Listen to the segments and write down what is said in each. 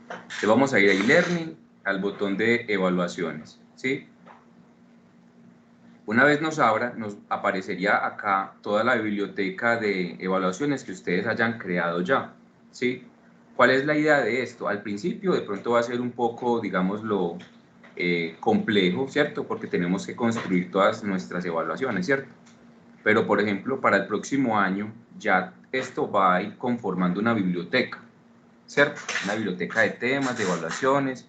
Entonces vamos a ir a e-learning, al botón de evaluaciones, ¿sí? Una vez nos abra, nos aparecería acá toda la biblioteca de evaluaciones que ustedes hayan creado ya, ¿sí? ¿Cuál es la idea de esto? Al principio de pronto va a ser un poco, digámoslo, complejo, ¿cierto? Porque tenemos que construir todas nuestras evaluaciones, ¿cierto? Pero, por ejemplo, para el próximo año ya esto va a ir conformando una biblioteca, ¿cierto? Una biblioteca de temas, de evaluaciones,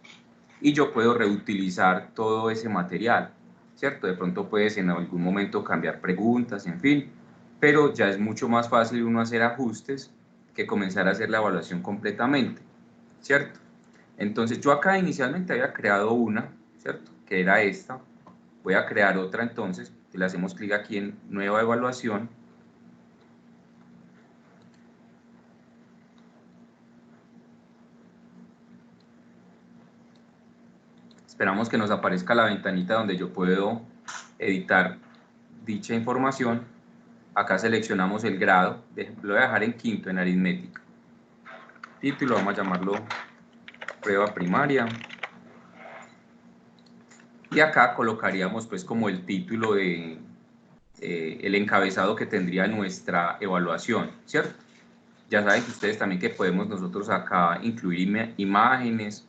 y yo puedo reutilizar todo ese material, ¿cierto? De pronto puedes en algún momento cambiar preguntas, en fin, pero ya es mucho más fácil uno hacer ajustes que comenzar a hacer la evaluación completamente, ¿cierto? Entonces yo acá inicialmente había creado una, ¿cierto? Que era esta. Voy a crear otra entonces, le hacemos clic aquí en nueva evaluación. Esperamos que nos aparezca la ventanita donde yo puedo editar dicha información. Acá seleccionamos el grado, lo voy a dejar en quinto en aritmética. Título, vamos a llamarlo prueba primaria. Y acá colocaríamos pues como el título de el encabezado que tendría nuestra evaluación, ¿cierto? Ya saben que ustedes también que podemos nosotros acá incluir imágenes,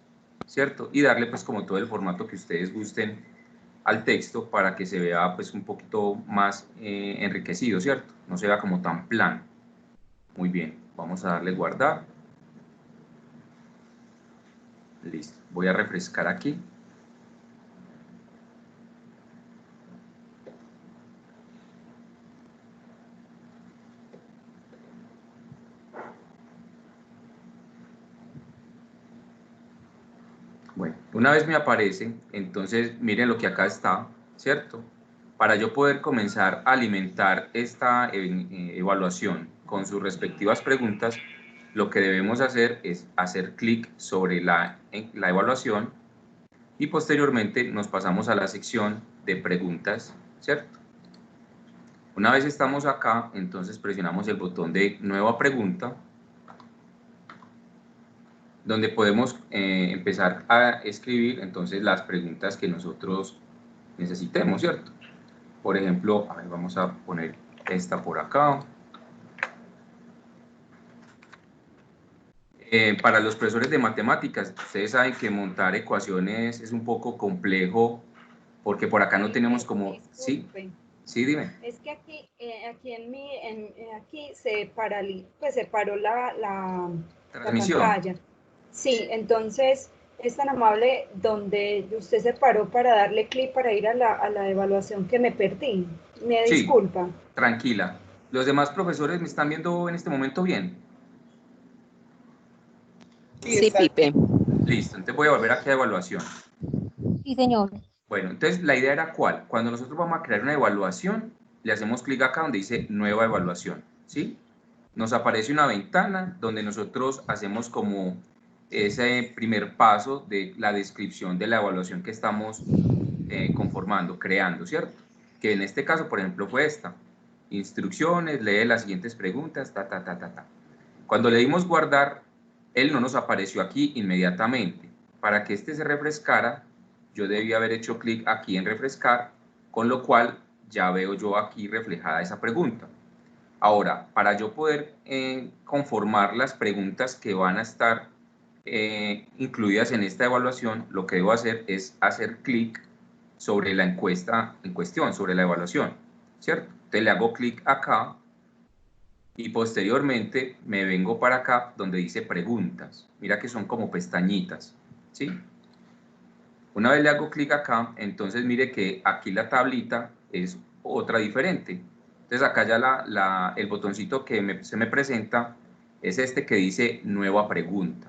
¿cierto? Y darle pues como todo el formato que ustedes gusten al texto para que se vea pues un poquito más enriquecido, ¿cierto? No se vea como tan plano. Muy bien, vamos a darle guardar. Listo, voy a refrescar aquí. Bueno, una vez me aparece, entonces miren lo que acá está, ¿cierto? Para yo poder comenzar a alimentar esta evaluación con sus respectivas preguntas, lo que debemos hacer es hacer clic sobre la evaluación y posteriormente nos pasamos a la sección de preguntas, ¿cierto? Una vez estamos acá, entonces presionamos el botón de nueva pregunta, donde podemos empezar a escribir entonces las preguntas que nosotros necesitemos, ¿cierto? Por ejemplo, a ver, vamos a poner esta por acá. Para los profesores de matemáticas, ustedes saben que montar ecuaciones es un poco complejo porque por acá no tenemos como... Disculpe. ¿Sí? Sí, dime. Es que aquí aquí se pues se paró la Transmisión. pantalla. Sí, entonces es tan amable donde usted se paró para darle clic para ir a a la evaluación que me perdí. Me Sí, disculpa. tranquila. ¿Los demás profesores me están viendo en este momento bien? Sí, Pipe. Listo, entonces voy a volver aquí a evaluación. Sí, señor. Bueno, entonces la idea era ¿cuál? Cuando nosotros vamos a crear una evaluación, le hacemos clic acá donde dice nueva evaluación, ¿sí? Nos aparece una ventana donde nosotros hacemos como ese primer paso de la descripción de la evaluación que estamos conformando, creando, ¿cierto? Que en este caso, por ejemplo, fue esta. Instrucciones, lee las siguientes preguntas, ta, ta, ta, ta, ta. Cuando le dimos guardar, él no nos apareció aquí inmediatamente. Para que este se refrescara, yo debía haber hecho clic aquí en refrescar, con lo cual ya veo yo aquí reflejada esa pregunta. Ahora, para yo poder conformar las preguntas que van a estar incluidas en esta evaluación, lo que debo hacer es hacer clic sobre la encuesta en cuestión, sobre la evaluación, ¿cierto? Entonces le hago clic acá y posteriormente me vengo para acá donde dice preguntas. Mira que son como pestañitas, ¿sí? Una vez le hago clic acá, entonces mire que aquí la tablita es otra diferente. Entonces acá ya el botoncito que se me presenta es este que dice nueva pregunta.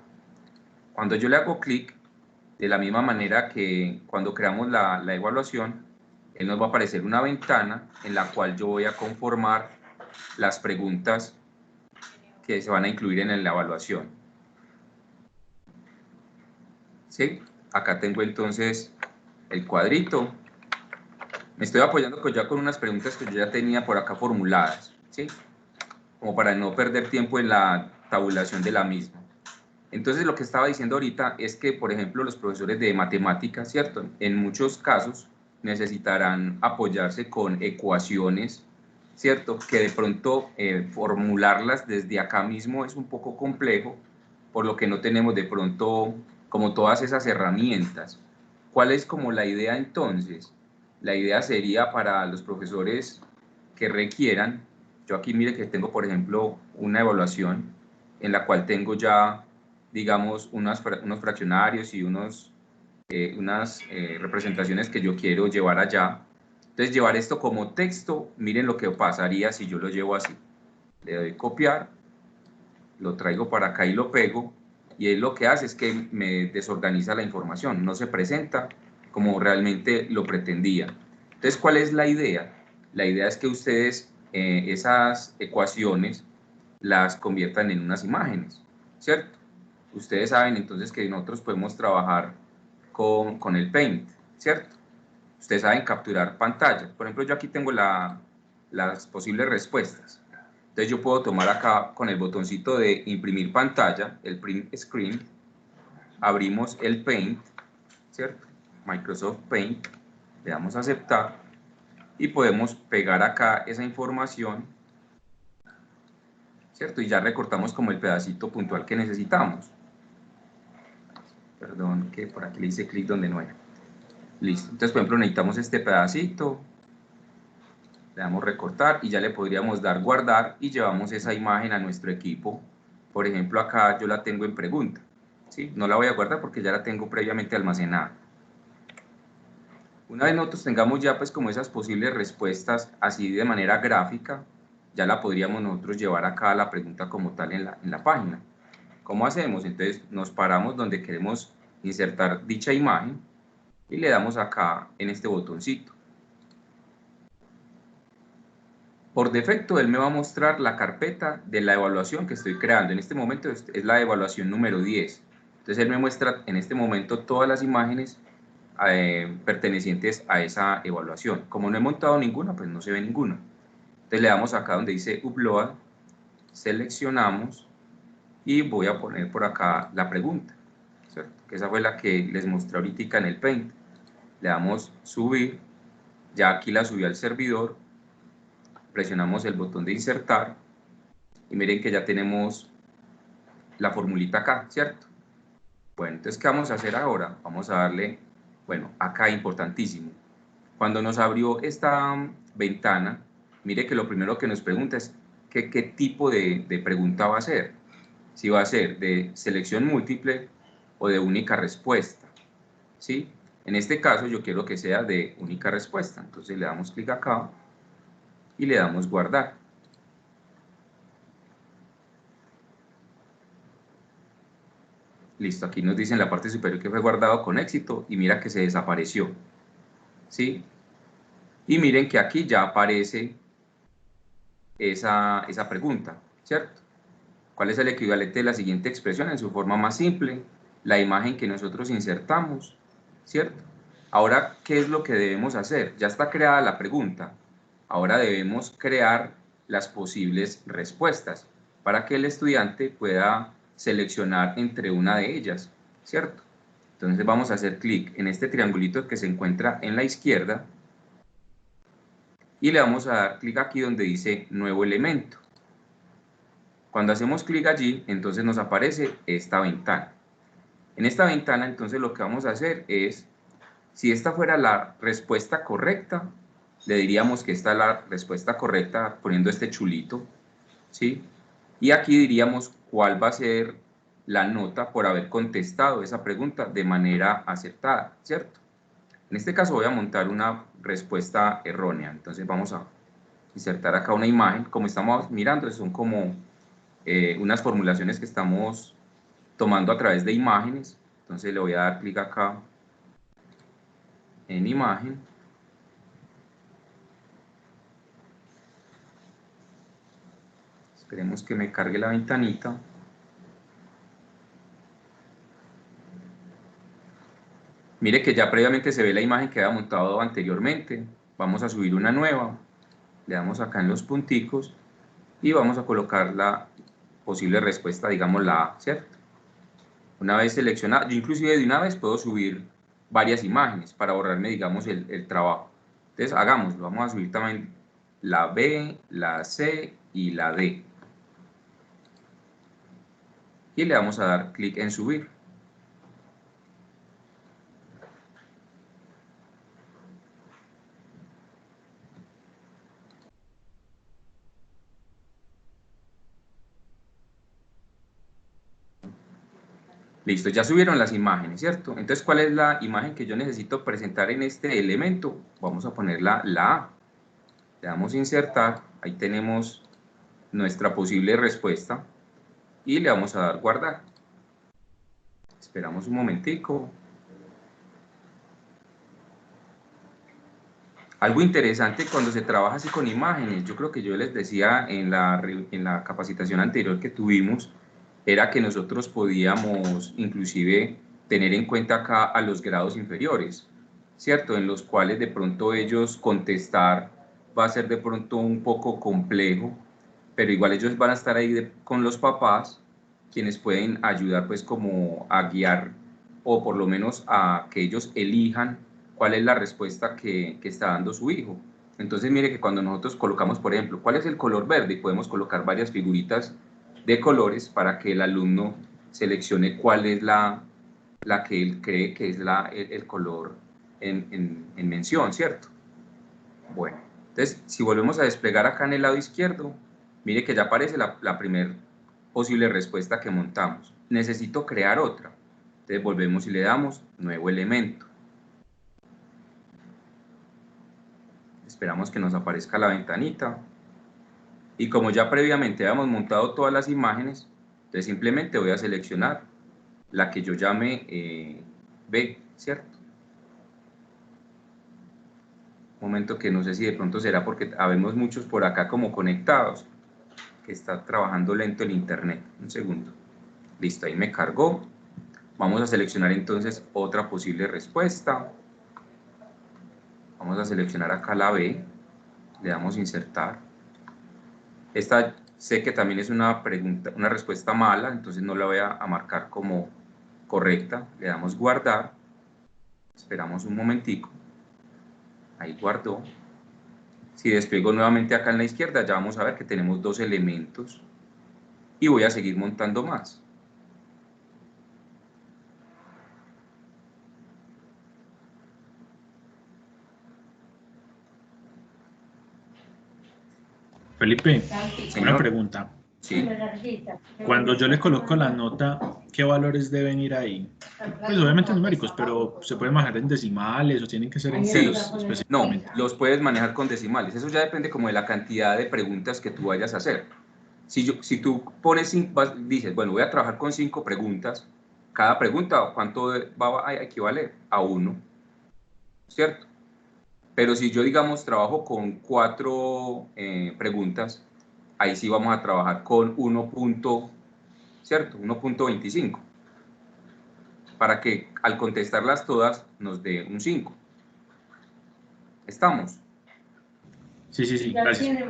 Cuando yo le hago clic, de la misma manera que cuando creamos la evaluación, él nos va a aparecer una ventana en la cual yo voy a conformar las preguntas que se van a incluir en la evaluación. ¿Sí? Acá tengo entonces el cuadrito. Me estoy apoyando ya con unas preguntas que yo ya tenía por acá formuladas, ¿sí? Como para no perder tiempo en la tabulación de la misma. Entonces, lo que estaba diciendo ahorita es que, por ejemplo, los profesores de matemáticas, ¿cierto? En muchos casos necesitarán apoyarse con ecuaciones, ¿cierto? Que de pronto formularlas desde acá mismo es un poco complejo, por lo que no tenemos de pronto como todas esas herramientas. ¿Cuál es como la idea entonces? La idea sería para los profesores que requieran, yo aquí mire que tengo, por ejemplo, una evaluación en la cual tengo ya, digamos, unos fraccionarios y unas representaciones que yo quiero llevar allá. Entonces, llevar esto como texto, miren lo que pasaría si yo lo llevo así. Le doy copiar, lo traigo para acá y lo pego, y él lo que hace es que me desorganiza la información, no se presenta como realmente lo pretendía. Entonces, ¿cuál es la idea? La idea es que ustedes esas ecuaciones las conviertan en unas imágenes, ¿cierto? Ustedes saben entonces que nosotros podemos trabajar con el Paint, ¿cierto? Ustedes saben capturar pantalla. Por ejemplo, yo aquí tengo las posibles respuestas. Entonces yo puedo tomar acá con el botoncito de imprimir pantalla, el print screen, abrimos el Paint, ¿cierto? Microsoft Paint, le damos a aceptar y podemos pegar acá esa información, ¿cierto? Y ya recortamos como el pedacito puntual que necesitamos. Perdón, que por aquí le hice clic donde no era. Listo. Entonces, por ejemplo, necesitamos este pedacito. Le damos recortar y ya le podríamos dar guardar y llevamos esa imagen a nuestro equipo. Por ejemplo, acá yo la tengo en pregunta, ¿sí? No la voy a guardar porque ya la tengo previamente almacenada. Una vez nosotros tengamos ya pues como esas posibles respuestas así de manera gráfica, ya la podríamos nosotros llevar acá a la pregunta como tal en la página. ¿Cómo hacemos? Entonces nos paramos donde queremos insertar dicha imagen y le damos acá en este botoncito. Por defecto, él me va a mostrar la carpeta de la evaluación que estoy creando. En este momento es la evaluación número 10. Entonces, él me muestra en este momento todas las imágenes pertenecientes a esa evaluación. Como no he montado ninguna, pues no se ve ninguna. Entonces, le damos acá donde dice Upload, seleccionamos y voy a poner por acá la pregunta, ¿cierto? Que esa fue la que les mostré ahorita en el Paint. Le damos Subir, ya aquí la subí al servidor. Presionamos el botón de insertar y miren que ya tenemos la formulita acá, ¿cierto? Bueno, entonces, ¿qué vamos a hacer ahora? Vamos a darle, bueno, acá importantísimo. Cuando nos abrió esta ventana, mire que lo primero que nos pregunta es qué tipo de pregunta va a ser. Si va a ser de selección múltiple o de única respuesta, ¿sí? En este caso yo quiero que sea de única respuesta, entonces le damos clic acá y le damos guardar. Listo, aquí nos dice en la parte superior que fue guardado con éxito y mira que se desapareció, ¿sí? Y miren que aquí ya aparece esa pregunta, ¿cierto? ¿Cuál es el equivalente de la siguiente expresión en su forma más simple? La imagen que nosotros insertamos, ¿cierto? Ahora, ¿qué es lo que debemos hacer? Ya está creada la pregunta. Ahora debemos crear las posibles respuestas para que el estudiante pueda seleccionar entre una de ellas, ¿cierto? Entonces vamos a hacer clic en este triangulito que se encuentra en la izquierda y le vamos a dar clic aquí donde dice nuevo elemento. Cuando hacemos clic allí, entonces nos aparece esta ventana. En esta ventana, entonces lo que vamos a hacer es, si esta fuera la respuesta correcta, le diríamos que esta es la respuesta correcta poniendo este chulito, ¿sí? Y aquí diríamos cuál va a ser la nota por haber contestado esa pregunta de manera acertada, ¿cierto? En este caso voy a montar una respuesta errónea, entonces vamos a insertar acá una imagen. Como estamos mirando, son como unas formulaciones que estamos tomando a través de imágenes. Entonces le voy a dar clic acá en imagen. Esperemos que me cargue la ventanita. Mire que ya previamente se ve la imagen que había montado anteriormente. Vamos a subir una nueva. Le damos acá en los punticos y vamos a colocar la posible respuesta, digamos la A, ¿cierto? Una vez seleccionado, yo inclusive de una vez puedo subir varias imágenes para ahorrarme, digamos, el trabajo. Entonces, hagámoslo. Vamos a subir también la B, la C y la D. Y le vamos a dar clic en subir. Listo, ya subieron las imágenes, ¿cierto? Entonces, ¿cuál es la imagen que yo necesito presentar en este elemento? Vamos a poner la A. Le damos a insertar, ahí tenemos nuestra posible respuesta y le vamos a dar guardar. Esperamos un momentico. Algo interesante cuando se trabaja así con imágenes, yo creo que yo les decía en la capacitación anterior que tuvimos, era que nosotros podíamos inclusive tener en cuenta acá a los grados inferiores, ¿cierto? En los cuales de pronto ellos contestar va a ser de pronto un poco complejo, pero igual ellos van a estar ahí con los papás, quienes pueden ayudar pues como a guiar o por lo menos a que ellos elijan cuál es la respuesta que está dando su hijo. Entonces mire que cuando nosotros colocamos, por ejemplo, cuál es el color verde, y podemos colocar varias figuritas de colores para que el alumno seleccione cuál es la que él cree que es el color en mención, ¿cierto? Bueno, entonces si volvemos a desplegar acá en el lado izquierdo, mire que ya aparece la primera posible respuesta que montamos. Necesito crear otra. Entonces volvemos y le damos nuevo elemento. Esperamos que nos aparezca la ventanita. Y como ya previamente habíamos montado todas las imágenes, entonces simplemente voy a seleccionar la que yo llame B, ¿cierto? Un momento que no sé si de pronto será porque habemos muchos por acá como conectados, que está trabajando lento el internet. Un segundo. Listo, ahí me cargó. Vamos a seleccionar entonces otra posible respuesta. Vamos a seleccionar acá la B. Le damos insertar. Esta sé que también es una pregunta, una respuesta mala, entonces no la voy a marcar como correcta. Le damos guardar. Esperamos un momentico. Ahí guardó. Si despliego nuevamente acá en la izquierda, ya vamos a ver que tenemos dos elementos. Y voy a seguir montando más. Felipe, una Señor, pregunta. sí. Cuando yo le coloco la nota, ¿qué valores deben ir ahí? Pues obviamente numéricos, pero se pueden manejar en decimales o tienen que ser enteros No, específicamente. los puedes manejar con decimales. Eso ya depende como de la cantidad de preguntas que tú vayas a hacer. Si tú pones, dices, bueno, voy a trabajar con 5 preguntas, cada pregunta, ¿cuánto va a equivaler? A 1, ¿cierto? Pero si yo, digamos, trabajo con 4 preguntas, ahí sí vamos a trabajar con 1 punto, ¿cierto? 1.25, para que al contestarlas todas nos dé un 5. ¿Estamos? Sí, sí, sí, gracias.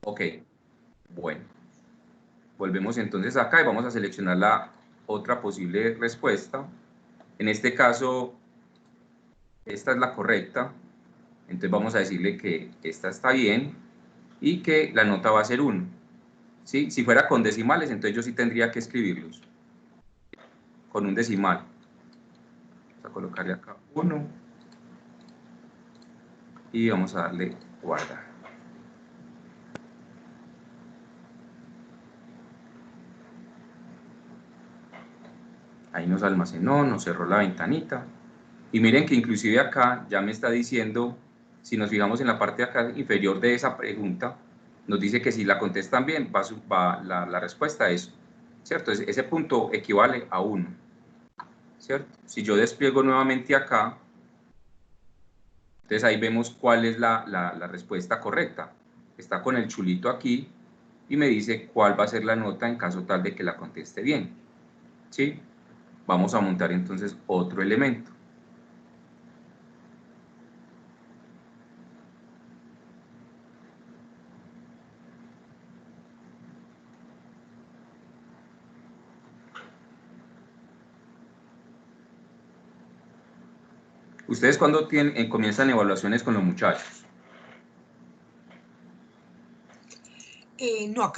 Ok, bueno. Volvemos entonces acá y vamos a seleccionar la otra posible respuesta. En este caso, esta es la correcta. Entonces vamos a decirle que esta está bien y que la nota va a ser 1. ¿Sí? Si fuera con decimales, entonces yo sí tendría que escribirlos con un decimal. Vamos a colocarle acá 1 y vamos a darle guardar. Ahí nos almacenó, nos cerró la ventanita. Y miren que inclusive acá ya me está diciendo, si nos fijamos en la parte de acá inferior de esa pregunta, nos dice que si la contestan bien, la respuesta es, ¿cierto? Ese punto equivale a 1, ¿cierto? Si yo despliego nuevamente acá, entonces ahí vemos cuál es la respuesta correcta. Está con el chulito aquí y me dice cuál va a ser la nota en caso tal de que la conteste bien, ¿sí? Vamos a montar entonces otro elemento. ¿Ustedes cuándo comienzan evaluaciones con los muchachos? No,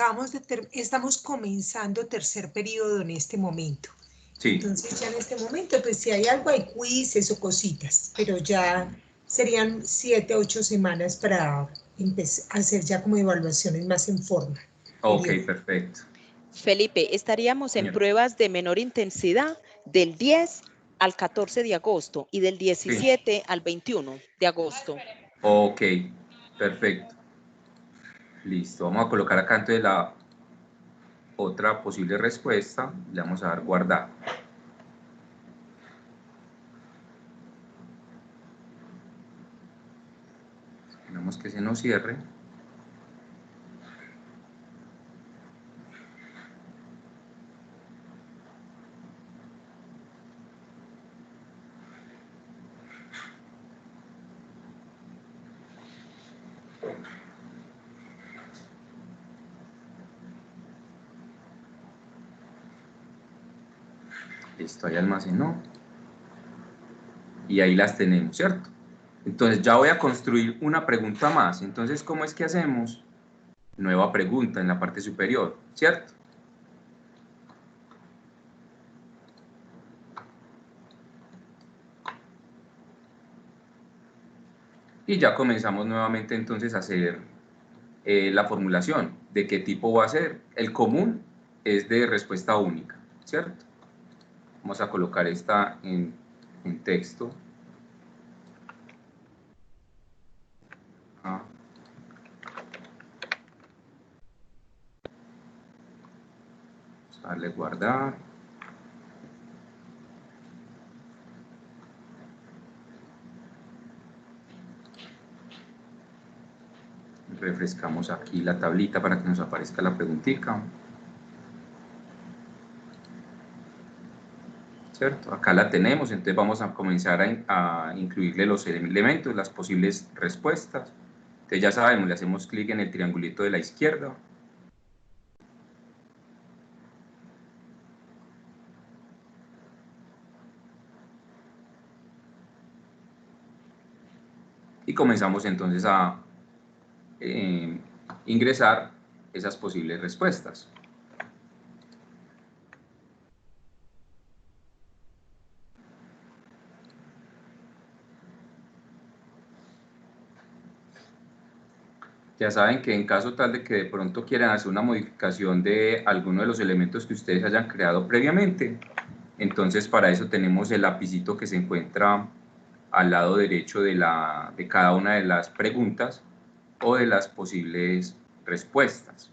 estamos comenzando tercer periodo en este momento. Sí. Entonces ya en este momento, pues si hay algo, hay quizzes o cositas, pero ya serían 7, 8 semanas para empezar a hacer ya como evaluaciones más en forma. Ok, perfecto. Felipe, estaríamos en Señor. pruebas de menor intensidad del 10 al 14 de agosto y del 17 al 21 de agosto. Ok, perfecto. Listo, vamos a colocar acá entonces la otra posible respuesta. Le vamos a dar guardar. Esperamos que se nos cierre. Listo, ahí almacenó. Y ahí las tenemos, ¿cierto? Entonces ya voy a construir una pregunta más. Entonces, ¿cómo es que hacemos? Nueva pregunta en la parte superior, ¿cierto? Y ya comenzamos nuevamente entonces a hacer la formulación. ¿De qué tipo va a ser? El común es de respuesta única, ¿cierto? Vamos a colocar esta en texto. Ah. Vamos a darle guardar. Refrescamos aquí la tablita para que nos aparezca la preguntita. ¿Cierto? Acá la tenemos, entonces vamos a comenzar a incluirle los elementos, las posibles respuestas. Entonces ya sabemos, le hacemos clic en el triangulito de la izquierda. Y comenzamos entonces a ingresar esas posibles respuestas. Ya saben que en caso tal de que de pronto quieran hacer una modificación de alguno de los elementos que ustedes hayan creado previamente, entonces para eso tenemos el lapicito que se encuentra al lado derecho de cada una de las preguntas o de las posibles respuestas.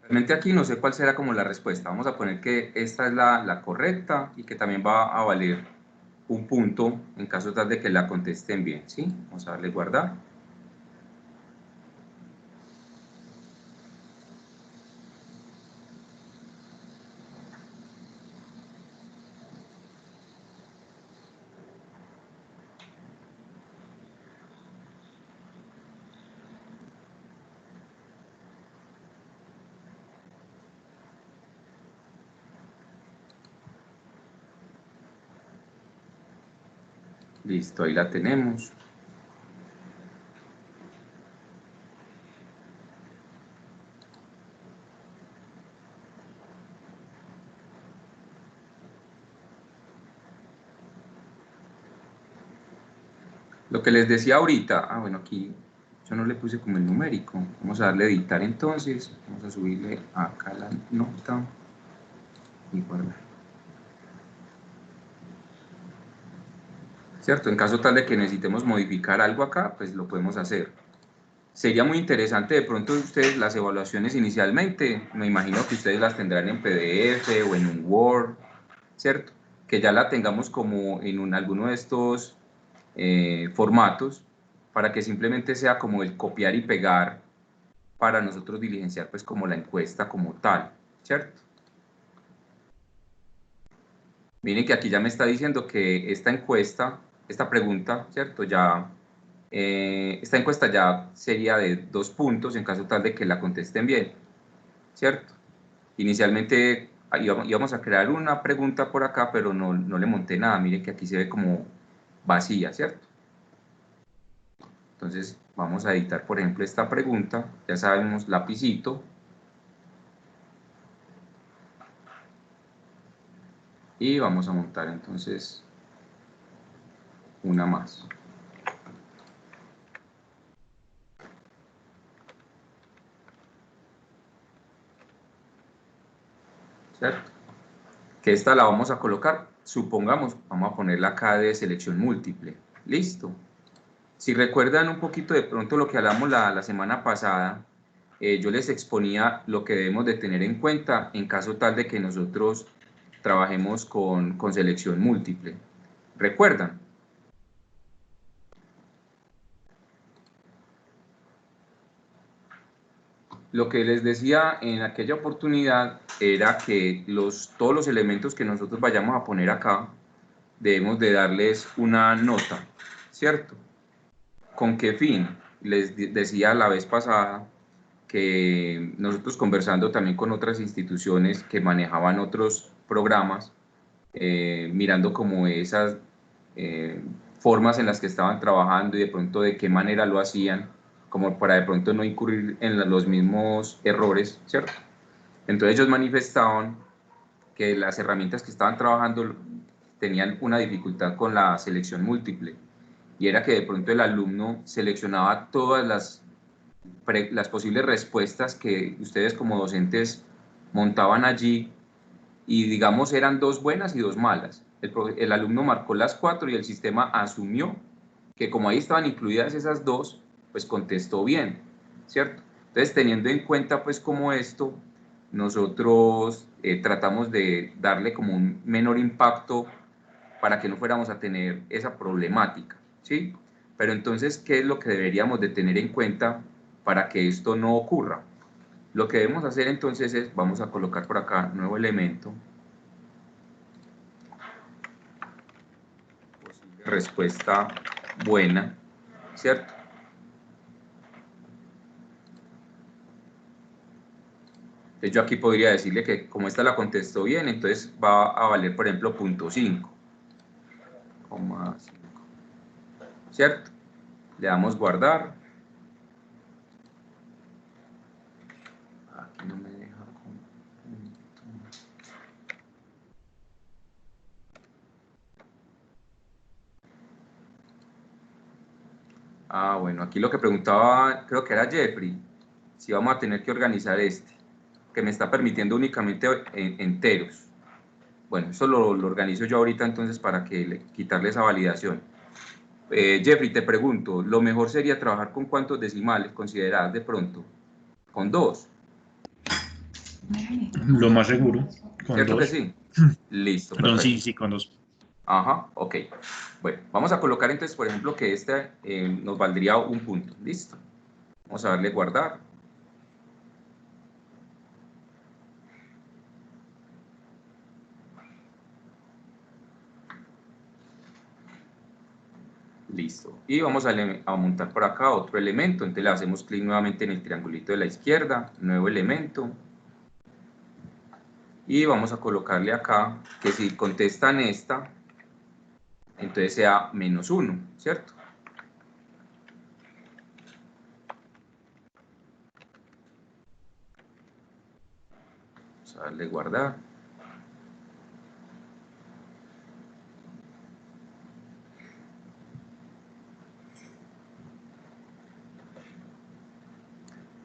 Realmente aquí no sé cuál será como la respuesta. Vamos a poner que esta es la correcta y que también va a valer un punto en caso tal de que la contesten bien, ¿sí? Vamos a darle guardar. Listo, ahí la tenemos. Lo que les decía ahorita, bueno, aquí yo no le puse como el numérico. Vamos a darle a editar entonces. Vamos a subirle acá la nota y guardar. ¿Cierto? En caso tal de que necesitemos modificar algo acá, pues lo podemos hacer. Sería muy interesante de pronto ustedes las evaluaciones inicialmente, me imagino que ustedes las tendrán en PDF o en un Word, ¿cierto? Que ya la tengamos como en alguno de estos formatos para que simplemente sea como el copiar y pegar para nosotros diligenciar pues como la encuesta como tal, ¿cierto? Miren que aquí ya me está diciendo que esta encuesta, esta pregunta, ¿cierto? Ya, esta encuesta ya sería de 2 puntos en caso tal de que la contesten bien, ¿cierto? Inicialmente íbamos a crear una pregunta por acá, pero no le monté nada. Miren que aquí se ve como vacía, ¿cierto? Entonces vamos a editar, por ejemplo, esta pregunta. Ya sabemos, lapicito. Y vamos a montar entonces una más. ¿Cierto? Que esta la vamos a colocar, supongamos, vamos a ponerla acá de selección múltiple. Listo. Si recuerdan un poquito de pronto lo que hablamos la semana pasada, yo les exponía lo que debemos de tener en cuenta en caso tal de que nosotros trabajemos con selección múltiple. ¿Recuerdan? Lo que les decía en aquella oportunidad era que todos los elementos que nosotros vayamos a poner acá, debemos de darles una nota, ¿cierto? ¿Con qué fin? Les decía la vez pasada que nosotros conversando también con otras instituciones que manejaban otros programas, mirando como esas formas en las que estaban trabajando y de pronto de qué manera lo hacían, como para de pronto no incurrir en los mismos errores, ¿cierto? Entonces ellos manifestaban que las herramientas que estaban trabajando tenían una dificultad con la selección múltiple, y era que de pronto el alumno seleccionaba todas las posibles respuestas que ustedes como docentes montaban allí, y digamos eran 2 buenas y 2 malas. El alumno marcó las 4 y el sistema asumió que como ahí estaban incluidas esas 2, pues contestó bien, ¿cierto? Entonces, teniendo en cuenta pues como esto, nosotros tratamos de darle como un menor impacto para que no fuéramos a tener esa problemática, ¿sí? Pero entonces, ¿qué es lo que deberíamos de tener en cuenta para que esto no ocurra? Lo que debemos hacer entonces es, vamos a colocar por acá nuevo elemento, respuesta buena, ¿cierto? Entonces yo aquí podría decirle que como esta la contestó bien, entonces va a valer, por ejemplo, 0.5, ¿cierto? Le damos guardar. Aquí no me deja con punto. Bueno, aquí lo que preguntaba, creo que era Jeffrey, si vamos a tener que organizar que me está permitiendo únicamente enteros. Bueno, eso lo organizo yo ahorita entonces para quitarle esa validación. Jeffrey, te pregunto, ¿lo mejor sería trabajar con cuántos decimales consideras de pronto? ¿Con 2? Lo más seguro, con ¿Cierto 2. que sí? Listo, Perdón, perfecto. sí, con 2. Ajá, ok. Bueno, vamos a colocar entonces, por ejemplo, que nos valdría 1 punto. Listo. Vamos a darle guardar. Listo. Y vamos a montar por acá otro elemento. Entonces le hacemos clic nuevamente en el triangulito de la izquierda, nuevo elemento. Y vamos a colocarle acá que si contestan esta, entonces sea -1, ¿cierto? Vamos a darle guardar.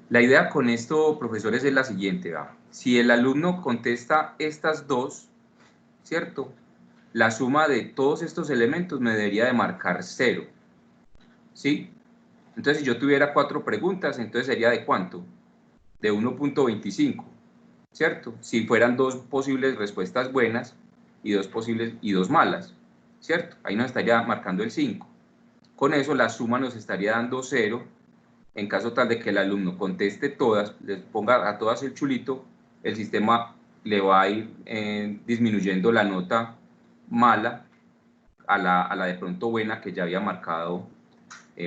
La idea con esto, profesores, es la siguiente, ¿va? Si el alumno contesta estas dos, ¿cierto? La suma de todos estos elementos me debería de marcar 0, ¿sí? Entonces, si yo tuviera 4 preguntas, entonces sería ¿de cuánto? De 1.25, ¿cierto? Si fueran 2 posibles respuestas buenas y 2 posibles y 2 malas, ¿cierto? Ahí nos estaría marcando el 5. Con eso la suma nos estaría dando 0. En caso tal de que el alumno conteste todas, les ponga a todas el chulito, el sistema le va a ir disminuyendo la nota mala a la de pronto buena que ya había marcado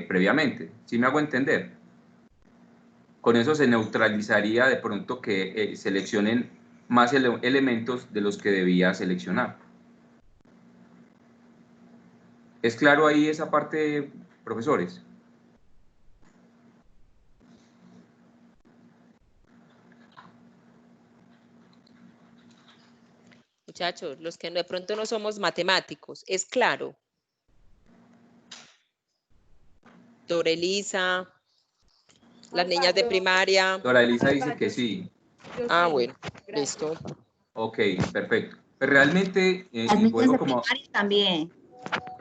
previamente. ¿Sí me hago entender? Con eso se neutralizaría de pronto que seleccionen más elementos de los que debía seleccionar. ¿Es claro ahí esa parte, profesores? Muchachos, los que de pronto no somos matemáticos, ¿es claro? Dora Elisa, las niñas de primaria. Dora Elisa dice que sí. Ah, bueno, listo. Ok, perfecto. Pero realmente, Las y niñas vuelvo de como primaria también.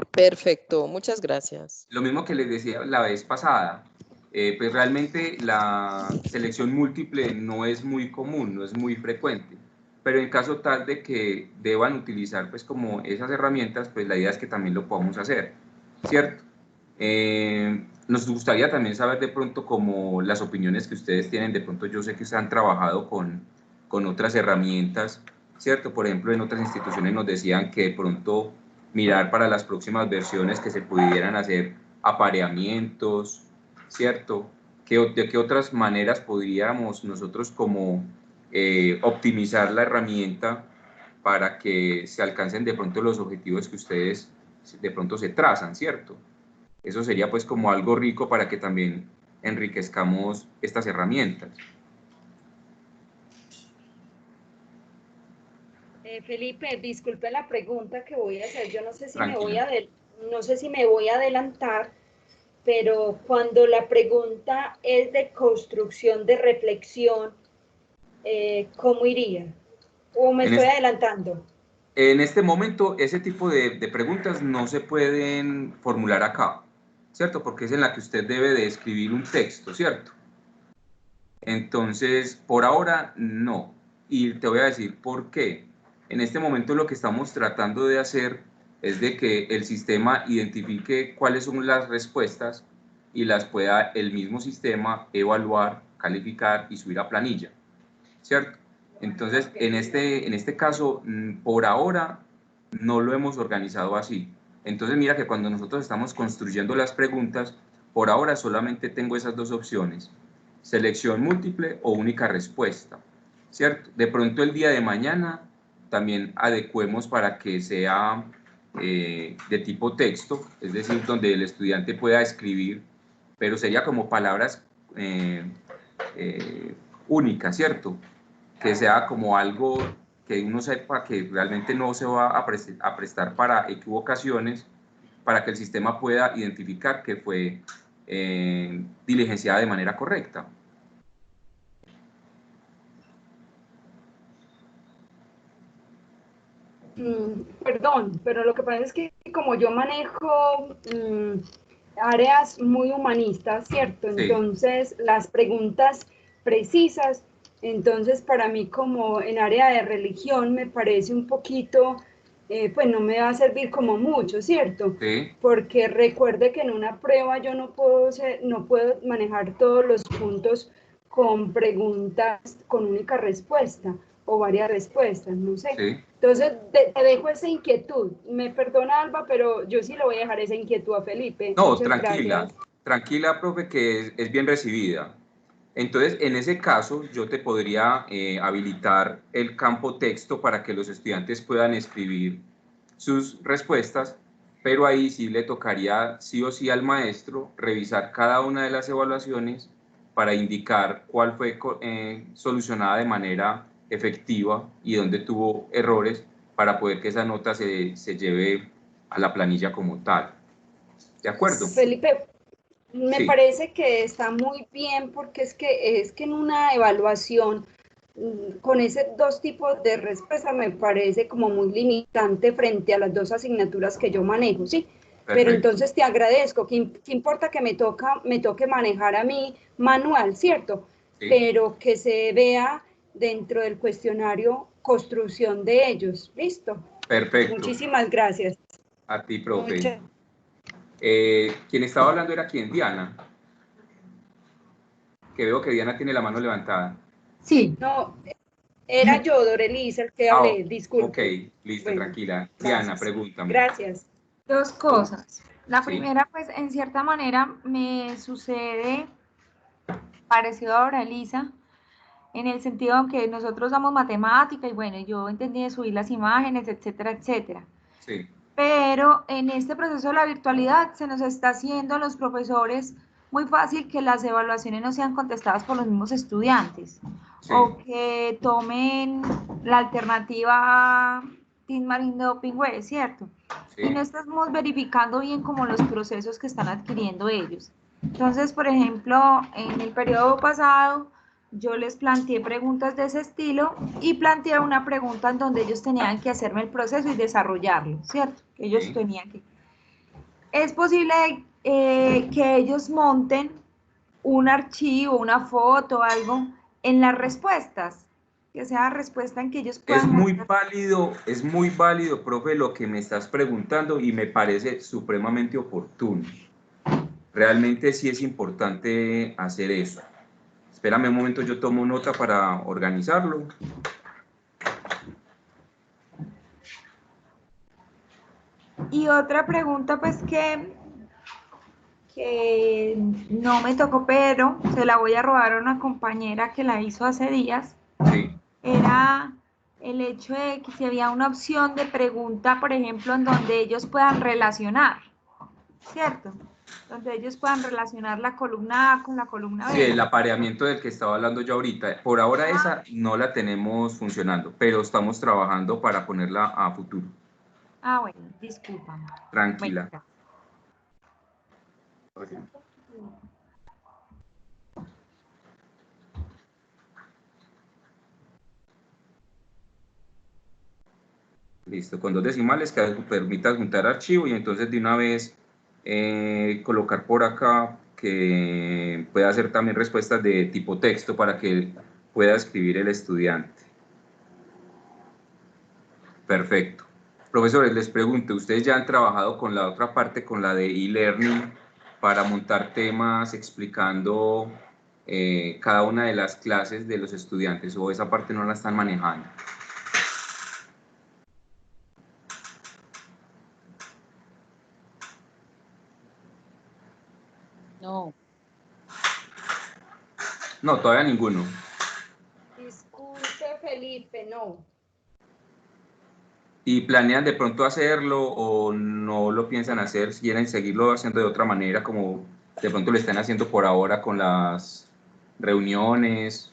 Perfecto, muchas gracias. lo mismo que les decía la vez pasada, pues realmente la selección múltiple no es muy común, no es muy frecuente, pero en caso tal de que deban utilizar pues como esas herramientas, pues la idea es que también lo podamos hacer, ¿cierto? Nos gustaría también saber de pronto como las opiniones que ustedes tienen, de pronto yo sé que ustedes han trabajado con otras herramientas, ¿cierto? Por ejemplo, en otras instituciones nos decían que de pronto mirar para las próximas versiones que se pudieran hacer apareamientos, ¿cierto? ¿De qué otras maneras podríamos nosotros como optimizar la herramienta para que se alcancen de pronto los objetivos que ustedes de pronto se trazan, ¿cierto? Eso sería pues como algo rico para que también enriquezcamos estas herramientas. Felipe, disculpe la pregunta que voy a hacer. Yo no sé si Tranquila. no sé si me voy a adelantar, pero cuando la pregunta es de construcción de reflexión, ¿cómo iría? ¿O me En estoy este, adelantando? en este momento, ese tipo de preguntas no se pueden formular acá, ¿cierto? Porque es en la que usted debe de escribir un texto, ¿cierto? Entonces, por ahora, no. Y te voy a decir por qué. En este momento lo que estamos tratando de hacer es de que el sistema identifique cuáles son las respuestas y las pueda el mismo sistema evaluar, calificar y subir a planilla, ¿cierto? Entonces, en este caso, por ahora, no lo hemos organizado así. Entonces, mira que cuando nosotros estamos construyendo las preguntas, por ahora solamente tengo esas dos opciones: selección múltiple o única respuesta, ¿cierto? De pronto el día de mañana también adecuemos para que sea de tipo texto, es decir, donde el estudiante pueda escribir, pero sería como palabras únicas, ¿cierto? Que sea como algo que uno sepa que realmente no se va a prestar para equivocaciones, para que el sistema pueda identificar que fue diligenciada de manera correcta. Perdón, pero lo que pasa es que como yo manejo áreas muy humanistas, ¿cierto? Sí. Entonces, las preguntas precisas, entonces para mí como en área de religión me parece un poquito, pues no me va a servir como mucho, ¿cierto? Sí. Porque recuerde que en una prueba yo no puedo manejar todos los puntos con preguntas con única respuesta o varias respuestas, no sé. Sí. Entonces, te dejo esa inquietud. Me perdona, Alba, pero yo sí le voy a dejar esa inquietud a Felipe. No, Muchas tranquila, gracias. tranquila, profe, que es bien recibida. Entonces, en ese caso, yo te podría habilitar el campo texto para que los estudiantes puedan escribir sus respuestas pero ahí sí le tocaría sí o sí al maestro revisar cada una de las evaluaciones para indicar cuál fue solucionada de manera efectiva y dónde tuvo errores para poder que esa nota se lleve a la planilla como tal. ¿De acuerdo? Felipe, me Sí. parece que está muy bien porque es que en una evaluación con ese dos tipos de respuesta me parece como muy limitante frente a las dos asignaturas que yo manejo, ¿sí? Pero Perfecto. entonces te agradezco, ¿qué importa que me toque manejar a mí manual, ¿cierto? Sí. Pero que se vea dentro del cuestionario construcción de ellos, ¿listo? Perfecto. Muchísimas gracias. A ti, profe. Muchas... Quien estaba hablando era quién, Diana. Que veo que Diana tiene la mano levantada. Sí. No, era yo, Dorelisa, el que hablé, disculpe. Ok, listo, Bueno, tranquila. Diana, gracias. pregúntame. Gracias. Dos cosas. La Sí. primera, pues, en cierta manera me sucede parecido a Doralisa, en el sentido en que nosotros damos matemática y bueno, yo entendí de subir las imágenes, etcétera, etcétera. Sí. Pero en este proceso de la virtualidad se nos está haciendo a los profesores muy fácil que las evaluaciones no sean contestadas por los mismos estudiantes, Sí. o que tomen la alternativa Team Marine Doping Web, ¿cierto? Sí. Y no estamos verificando bien como los procesos que están adquiriendo ellos. Entonces, por ejemplo, en el periodo pasado, yo les planteé preguntas de ese estilo y planteé una pregunta en donde ellos tenían que hacerme el proceso y desarrollarlo, ¿cierto? Que ellos Sí. tenían que... Es posible que ellos monten un archivo, una foto, algo en las respuestas, que sea respuesta en que ellos puedan mostrar. Es muy válido, profe, lo que me estás preguntando y me parece supremamente oportuno. Realmente sí es importante hacer eso. Espérame un momento, yo tomo nota para organizarlo. Y otra pregunta, pues que no me tocó, pero se la voy a robar a una compañera que la hizo hace días, Sí. era el hecho de que si había una opción de pregunta, por ejemplo, en donde ellos puedan relacionar, ¿cierto? Donde ellos puedan relacionar la columna A con la columna Sí, B. el apareamiento del que estaba hablando yo ahorita. Por ahora esa no la tenemos funcionando, pero estamos trabajando para ponerla a futuro. Ah, bueno, discúlpame. Tranquila. Bueno, Listo, con dos decimales que permita juntar archivo y entonces de una vez colocar por acá que pueda hacer también respuestas de tipo texto para que pueda escribir el estudiante. Perfecto. Profesores, les pregunto, ¿ustedes ya han trabajado con la otra parte, con la de e-learning, para montar temas explicando cada una de las clases de los estudiantes o esa parte no la están manejando? No, No, todavía ninguno. Disculpe, Felipe, no. ¿Y planean de pronto hacerlo o no lo piensan hacer? Si quieren seguirlo haciendo de otra manera, como de pronto lo están haciendo por ahora con las reuniones.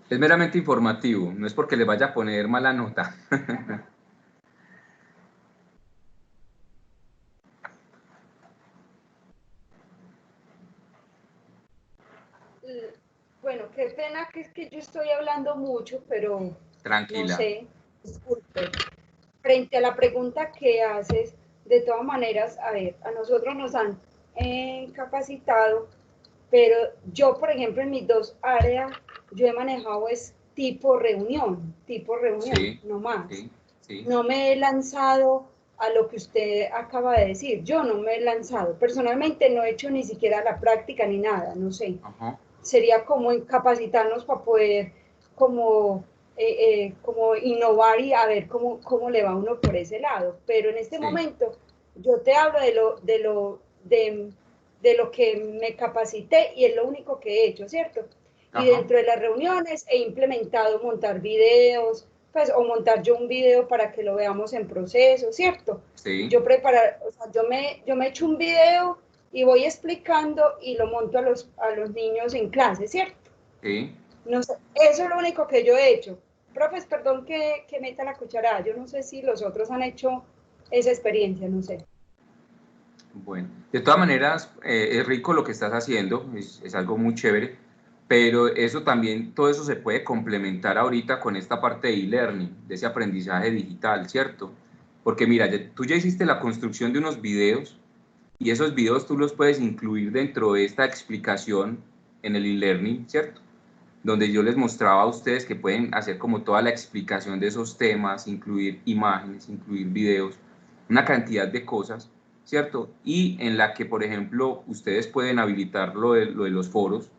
Es meramente informativo, no es porque les vaya a poner mala nota. Bueno, qué pena que es que yo estoy hablando mucho, pero no Tranquila. sé, disculpe. Frente a la pregunta que haces, de todas maneras, a ver, a nosotros nos han capacitado, pero yo, por ejemplo, en mis dos áreas, yo he manejado es tipo reunión, Sí, no más. sí, sí. No me he lanzado a lo que usted acaba de decir, yo no me he lanzado. Personalmente no he hecho ni siquiera la práctica ni nada, no sé. Ajá. Sería como capacitarnos para poder como, como innovar y a ver cómo le va uno por ese lado. Pero en este Sí. momento yo te hablo de lo que me capacité y es lo único que he hecho, ¿cierto? Y dentro de las reuniones he implementado montar videos, pues, o montar yo un video para que lo veamos en proceso, ¿cierto? Sí. Yo o sea, yo me echo un video y voy explicando y lo monto a los niños en clase, ¿cierto? Sí. No sé, eso es lo único que yo he hecho. Profes, perdón que meta la cucharada, yo no sé si los otros han hecho esa experiencia, no sé. Bueno, de todas maneras, es rico lo que estás haciendo, es algo muy chévere, pero eso también, todo eso se puede complementar ahorita con esta parte de e-learning, de ese aprendizaje digital, ¿cierto? Porque mira, tú ya hiciste la construcción de unos videos y esos videos tú los puedes incluir dentro de esta explicación en el e-learning, ¿cierto? Donde yo les mostraba a ustedes que pueden hacer como toda la explicación de esos temas, incluir imágenes, incluir videos, una cantidad de cosas, ¿cierto? Y en la que, por ejemplo, ustedes pueden habilitar lo de los foros,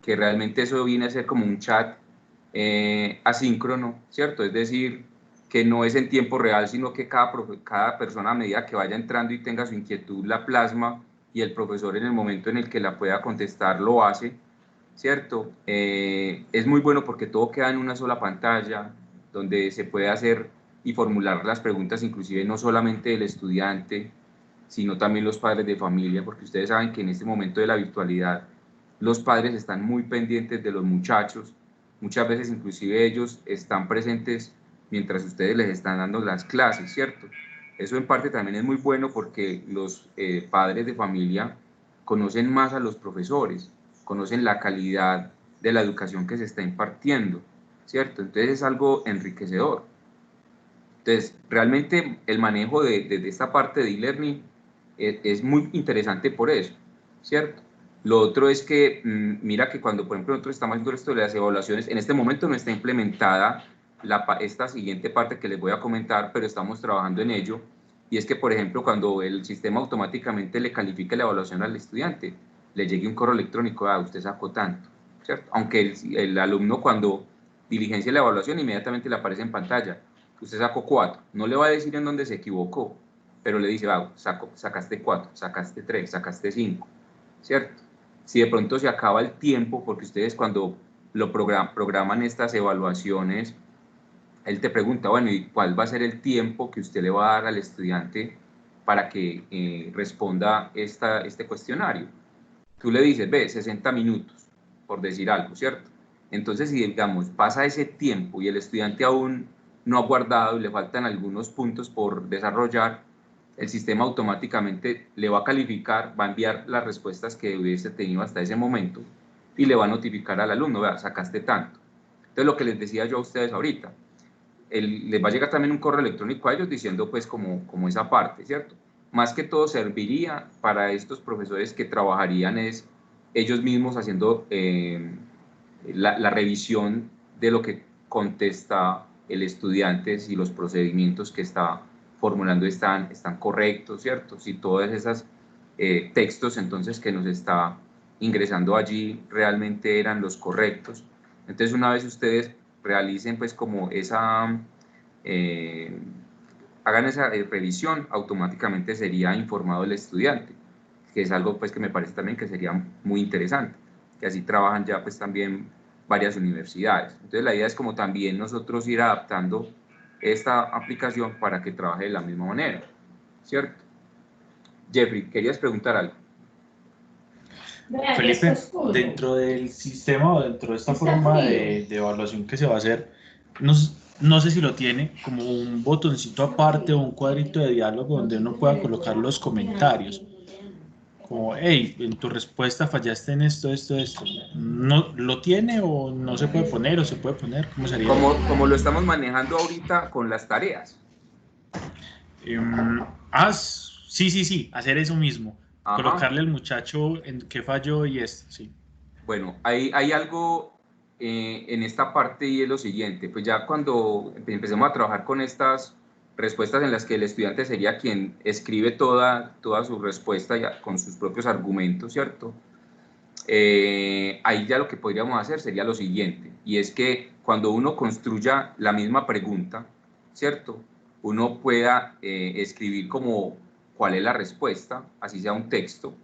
que realmente eso viene a ser como un chat asíncrono, ¿cierto? Es decir, que no es en tiempo real, sino que cada persona a medida que vaya entrando y tenga su inquietud la plasma y el profesor en el momento en el que la pueda contestar lo hace, ¿cierto? Es muy bueno porque todo queda en una sola pantalla, donde se puede hacer y formular las preguntas, inclusive no solamente del estudiante, sino también los padres de familia, porque ustedes saben que en este momento de la virtualidad los padres están muy pendientes de los muchachos, muchas veces inclusive ellos están presentes mientras ustedes les están dando las clases, ¿cierto? Eso en parte también es muy bueno porque los padres de familia conocen más a los profesores, conocen la calidad de la educación que se está impartiendo, ¿cierto? Entonces es algo enriquecedor. Entonces, realmente el manejo de esta parte de e-learning es muy interesante por eso, ¿cierto? Lo otro es que, mira que cuando, por ejemplo, nosotros estamos haciendo esto de las evaluaciones, en este momento no está implementada esta siguiente parte que les voy a comentar, pero estamos trabajando en ello, y es que, por ejemplo, cuando el sistema automáticamente le califica la evaluación al estudiante, le llegue un correo electrónico, usted sacó tanto, ¿cierto? Aunque el alumno cuando diligencia la evaluación inmediatamente le aparece en pantalla, usted sacó 4, no le va a decir en dónde se equivocó, pero le dice, sacaste 4, sacaste 3, sacaste 5, ¿cierto? Si de pronto se acaba el tiempo, porque ustedes cuando lo programan estas evaluaciones, él te pregunta, bueno, ¿y cuál va a ser el tiempo que usted le va a dar al estudiante para que responda este cuestionario? Tú le dices, 60 minutos, por decir algo, ¿cierto? Entonces, si digamos, pasa ese tiempo y el estudiante aún no ha guardado y le faltan algunos puntos por desarrollar, el sistema automáticamente le va a calificar, va a enviar las respuestas que hubiese tenido hasta ese momento y le va a notificar al alumno, vea, sacaste tanto. Entonces, lo que les decía yo a ustedes ahorita, les va a llegar también un correo electrónico a ellos diciendo pues como esa parte, ¿cierto? Más que todo serviría para estos profesores que trabajarían es ellos mismos haciendo la revisión de lo que contesta el estudiante, si los procedimientos que está formulando están correctos, ¿cierto? Si todos esos textos entonces que nos está ingresando allí realmente eran los correctos. Entonces una vez ustedes realicen pues como hagan esa revisión, automáticamente sería informado el estudiante, que es algo pues que me parece también que sería muy interesante, que así trabajan ya pues también varias universidades. Entonces la idea es como también nosotros ir adaptando esta aplicación para que trabaje de la misma manera, ¿cierto? Jeffrey, ¿querías preguntar algo? Felipe, dentro del sistema o dentro de esta forma de evaluación que se va a hacer, no sé si lo tiene como un botoncito aparte o un cuadrito de diálogo donde uno pueda colocar los comentarios. Como, hey, en tu respuesta fallaste en esto, esto, esto. ¿No lo tiene o no se puede poner o se puede poner? ¿Cómo sería? Como lo estamos manejando ahorita con las tareas. Sí, hacer eso mismo. Ajá. Colocarle al muchacho en qué falló y esto, sí. Bueno, hay algo en esta parte y es lo siguiente, pues ya cuando empecemos a trabajar con estas respuestas en las que el estudiante sería quien escribe toda su respuesta ya con sus propios argumentos, ¿cierto? Ahí ya lo que podríamos hacer sería lo siguiente, y es que cuando uno construya la misma pregunta, ¿cierto? Uno pueda escribir como cuál es la respuesta, así sea un texto,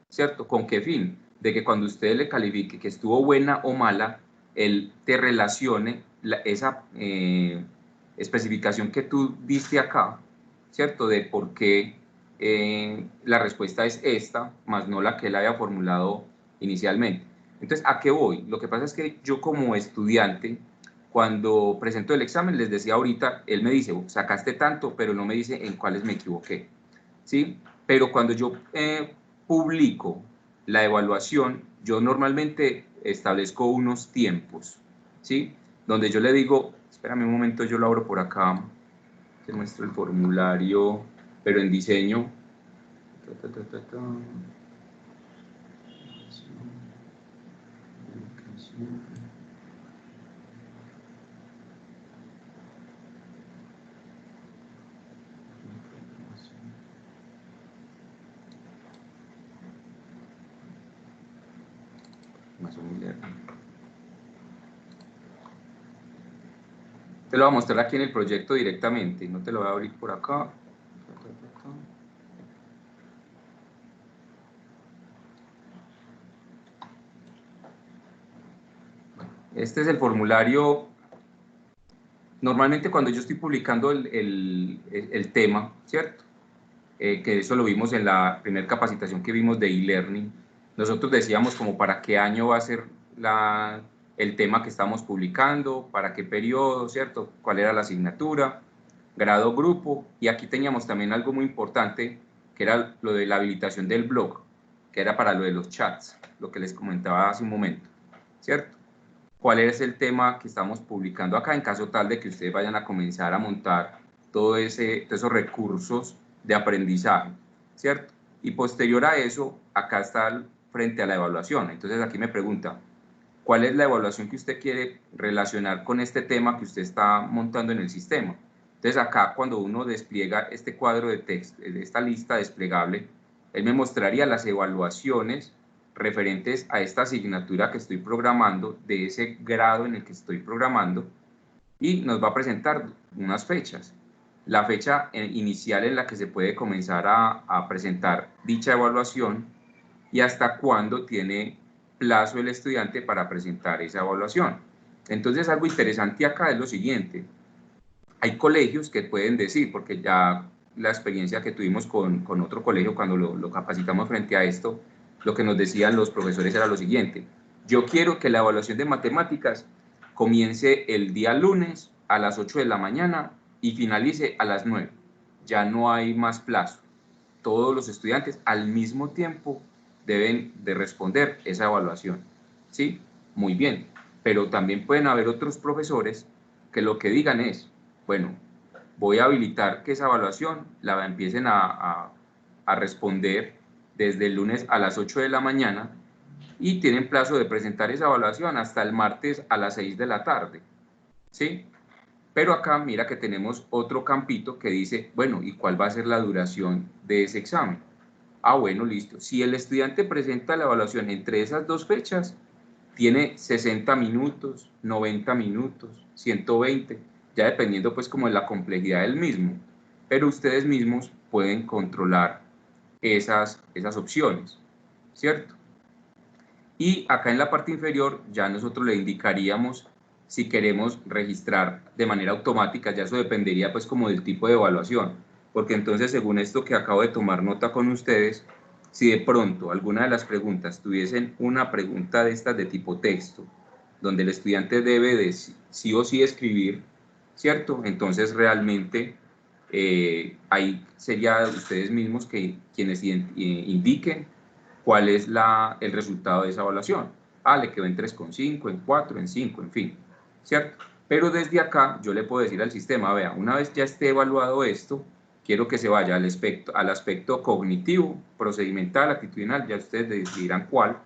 ¿cierto? ¿Con qué fin? de que cuando usted le califique que estuvo buena o mala, él te relacione esa especificación que tú diste acá, ¿cierto? De por qué la respuesta es esta, más no la que él había formulado inicialmente. Entonces, ¿a qué voy? Lo que pasa es que yo como estudiante, cuando presento el examen, les decía ahorita, él me dice, sacaste tanto, pero no me dice en cuáles me equivoqué, ¿sí? Pero cuando yo publico la evaluación, yo normalmente establezco unos tiempos, ¿sí? Donde yo le digo, espérame un momento, yo lo abro por acá, te muestro el formulario, pero en diseño. Te lo voy a mostrar aquí en el proyecto directamente, no te lo voy a abrir por acá. Este es el formulario. Normalmente cuando yo estoy publicando el tema, ¿cierto? Que eso lo vimos en la primera capacitación que vimos de e-learning, nosotros decíamos como para qué año va a ser el tema que estamos publicando, para qué periodo, ¿cierto? Cuál era la asignatura, grado, grupo, y aquí teníamos también algo muy importante, que era lo de la habilitación del blog, que era para lo de los chats, lo que les comentaba hace un momento, ¿cierto? ¿Cuál es el tema que estamos publicando acá en caso tal de que ustedes vayan a comenzar a montar todos esos recursos de aprendizaje, ¿cierto? Y posterior a eso, acá está frente a la evaluación. Entonces aquí me pregunta, ¿cuál es la evaluación que usted quiere relacionar con este tema que usted está montando en el sistema? Entonces acá cuando uno despliega este cuadro de texto, esta lista desplegable, él me mostraría las evaluaciones referentes a esta asignatura que estoy programando, de ese grado en el que estoy programando, y nos va a presentar unas fechas. La fecha inicial en la que se puede comenzar a presentar dicha evaluación y hasta cuándo tiene plazo el estudiante para presentar esa evaluación. Entonces, algo interesante acá es lo siguiente. Hay colegios que pueden decir, porque ya la experiencia que tuvimos con otro colegio cuando lo capacitamos frente a esto, lo que nos decían los profesores era lo siguiente: yo quiero que la evaluación de matemáticas comience el día lunes a las 8 de la mañana y finalice a las 9. Ya no hay más plazo. Todos los estudiantes al mismo tiempo deben de responder esa evaluación, ¿sí? Muy bien, pero también pueden haber otros profesores que lo que digan es, bueno, voy a habilitar que esa evaluación la empiecen a responder desde el lunes a las 8 de la mañana y tienen plazo de presentar esa evaluación hasta el martes a las 6 de la tarde, ¿sí? Pero acá mira que tenemos otro campito que dice, bueno, ¿y cuál va a ser la duración de ese examen? Ah, bueno, listo. Si el estudiante presenta la evaluación entre esas dos fechas, tiene 60 minutos, 90 minutos, 120, ya dependiendo pues como de la complejidad del mismo. Pero ustedes mismos pueden controlar esas opciones, ¿cierto? Y acá en la parte inferior ya nosotros le indicaríamos si queremos registrar de manera automática, ya eso dependería pues como del tipo de evaluación, porque entonces según esto que acabo de tomar nota con ustedes, si de pronto alguna de las preguntas tuviesen una pregunta de estas de tipo texto, donde el estudiante debe de sí o sí escribir, ¿cierto? Entonces realmente ahí sería ustedes mismos quienes indiquen cuál es el resultado de esa evaluación. Ah, le quedó en 3,5, en 4, en 5, en fin, ¿cierto? Pero desde acá yo le puedo decir al sistema, vea, una vez ya esté evaluado esto, quiero que se vaya al aspecto cognitivo, procedimental, actitudinal, ya ustedes decidirán cuál,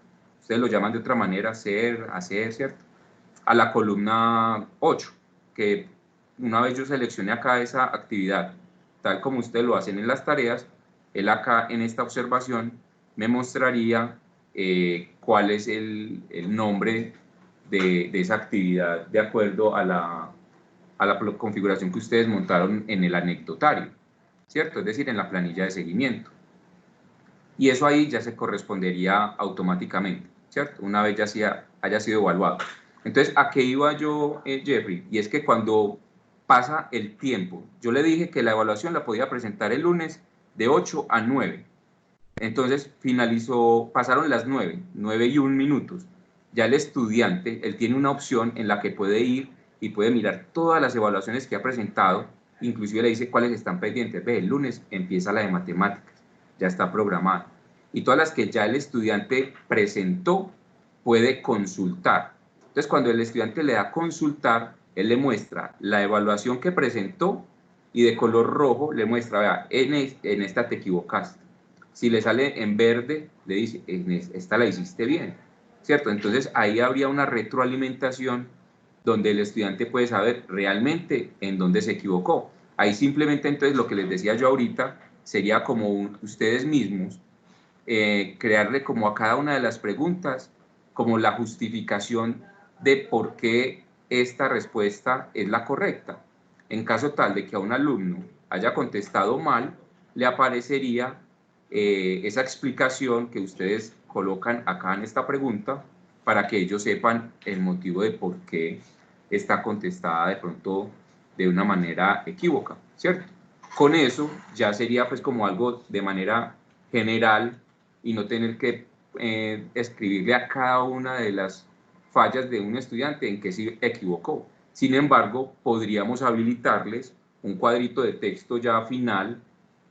ustedes lo llaman de otra manera, hacer, ¿cierto? A la columna 8, que una vez yo seleccione acá esa actividad, tal como ustedes lo hacen en las tareas, él acá en esta observación me mostraría cuál es el nombre de esa actividad de acuerdo a la configuración que ustedes montaron en el anecdotario, ¿cierto? Es decir, en la planilla de seguimiento. y eso ahí ya se correspondería automáticamente, ¿cierto? Una vez ya haya sido evaluado. Entonces, ¿a qué iba yo, Jeffrey? Y es que cuando pasa el tiempo, yo le dije que la evaluación la podía presentar el lunes de 8 a 9. Entonces pasaron las 9:01. Ya el estudiante, él tiene una opción en la que puede ir y puede mirar todas las evaluaciones que ha presentado, inclusive le dice cuáles están pendientes. Ve, el lunes empieza la de matemáticas, ya está programada. Y todas las que ya el estudiante presentó, puede consultar. Entonces, cuando el estudiante le da a consultar, él le muestra la evaluación que presentó y de color rojo le muestra, vea, en esta te equivocaste. Si le sale en verde, le dice, esta la hiciste bien, ¿cierto? Entonces ahí habría una retroalimentación donde el estudiante puede saber realmente en dónde se equivocó. Ahí simplemente entonces lo que les decía yo ahorita sería como ustedes mismos crearle como a cada una de las preguntas como la justificación de por qué esta respuesta es la correcta. En caso tal de que a un alumno haya contestado mal, le aparecería esa explicación que ustedes colocan acá en esta pregunta para que ellos sepan el motivo de por qué está contestada de pronto de una manera equívoca, ¿cierto? Con eso ya sería pues como algo de manera general y no tener que escribirle a cada una de las fallas de un estudiante en que se equivocó. Sin embargo, podríamos habilitarles un cuadrito de texto ya final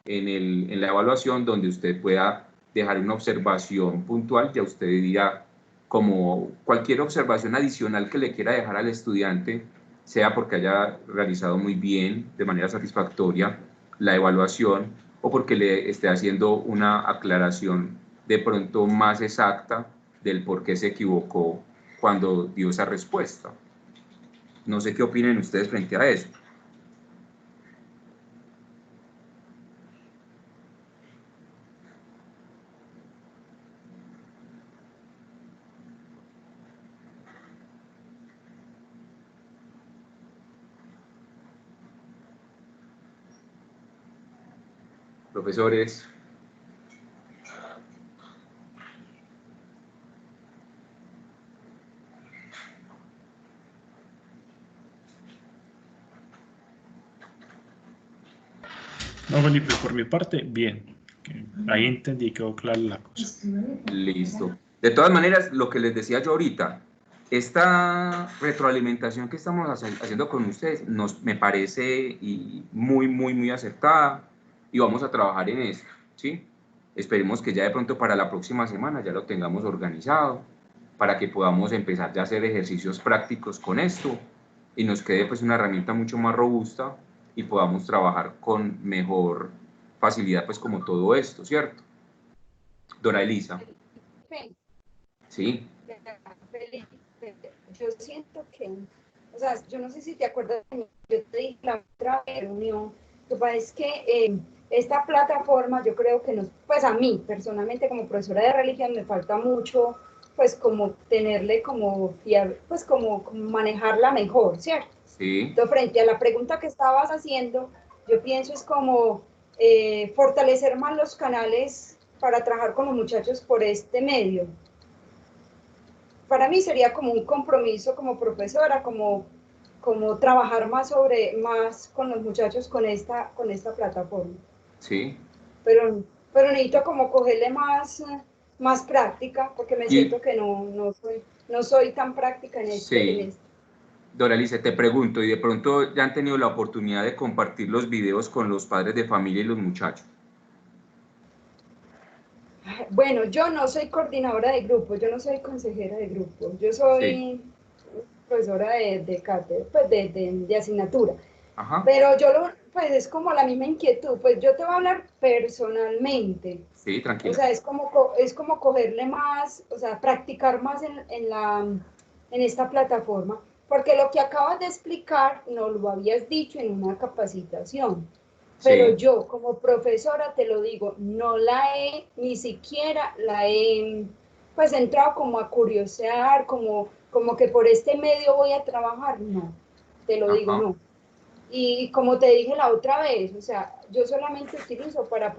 en la evaluación donde usted pueda dejar una observación puntual, ya usted dirá como cualquier observación adicional que le quiera dejar al estudiante, sea porque haya realizado muy bien, de manera satisfactoria, la evaluación o porque le esté haciendo una aclaración de pronto más exacta del por qué se equivocó cuando dio esa respuesta. No sé qué opinen ustedes frente a eso. Profesores. No, Felipe, por mi parte, bien. Ahí entendí, quedó clara la cosa. Listo. De todas maneras, lo que les decía yo ahorita, esta retroalimentación que estamos haciendo con ustedes me parece muy, muy, muy acertada y vamos a trabajar en eso, ¿sí? Esperemos que ya de pronto para la próxima semana ya lo tengamos organizado para que podamos empezar ya a hacer ejercicios prácticos con esto y nos quede pues una herramienta mucho más robusta y podamos trabajar con mejor facilidad pues como todo esto, ¿cierto? Dora Elisa. Sí. Felipe, yo siento que, o sea, yo no sé si te acuerdas, yo te dije la otra reunión, lo que pasa es que esta plataforma yo creo que nos, pues a mí personalmente como profesora de religión me falta mucho, pues como tenerle como, pues como manejarla mejor, ¿cierto? Sí. Entonces, frente a la pregunta que estabas haciendo, yo pienso es como fortalecer más los canales para trabajar con los muchachos por este medio. Para mí sería como un compromiso como profesora, como trabajar más con los muchachos con esta plataforma. Sí. Pero necesito como cogerle más práctica, porque me siento que no soy tan práctica en este. Doralice, te pregunto, y de pronto ya han tenido la oportunidad de compartir los videos con los padres de familia y los muchachos. Bueno, yo no soy coordinadora de grupo, yo no soy consejera de grupo, yo soy profesora de cátedra, pues de asignatura. Ajá. Pero pues es como la misma inquietud, pues yo te voy a hablar personalmente. Sí, tranquila. O sea, es como cogerle más, o sea, practicar más en esta plataforma, porque lo que acabas de explicar no lo habías dicho en una capacitación. Pero yo como profesora te lo digo, ni siquiera la he, pues entrado como a curiosear, como que por este medio voy a trabajar, no, te lo digo, no. Y como te dije la otra vez, o sea, yo solamente utilizo para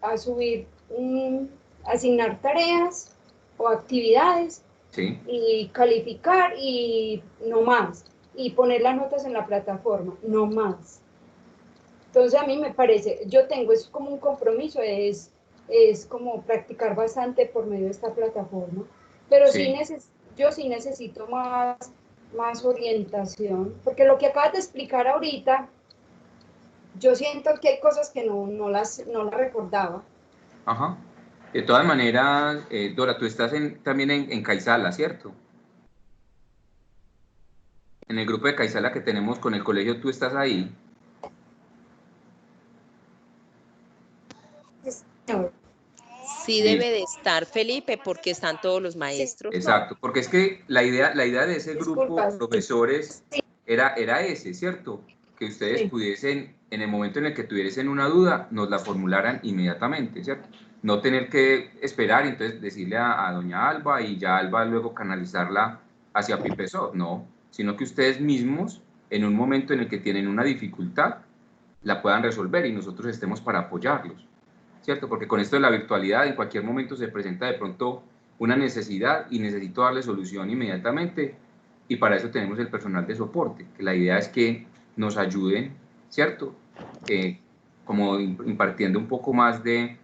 a subir, asignar tareas o actividades Sí, y calificar y no más. Y poner las notas en la plataforma, no más. Entonces a mí me parece, yo tengo, es como un compromiso, es como practicar bastante por medio de esta plataforma, pero sí sí. yo sí necesito más orientación, porque lo que acabas de explicar ahorita, yo siento que hay cosas que no las recordaba. Ajá. De todas maneras, Dora, tú estás también en Caizala, ¿cierto? En el grupo de Caizala que tenemos con el colegio, tú estás ahí. Señor. Sí debe Listo. de estar, Felipe, porque están todos los Sí, maestros. no, Exacto, porque es que la idea de ese grupo, disculpas, profesores, era ese, ¿cierto? Que ustedes sí, pudiesen, en el momento en el que tuviesen una duda, nos la formularan inmediatamente, ¿cierto? No tener que esperar y entonces decirle a doña Alba y ya Alba luego canalizarla hacia Pipesot, no, sino que ustedes mismos, en un momento en el que tienen una dificultad, la puedan resolver y nosotros estemos para apoyarlos, ¿cierto? Porque con esto de la virtualidad, en cualquier momento se presenta de pronto una necesidad y necesito darle solución inmediatamente, y para eso tenemos el personal de soporte, que la idea es que nos ayuden, ¿cierto? Como impartiendo un poco más de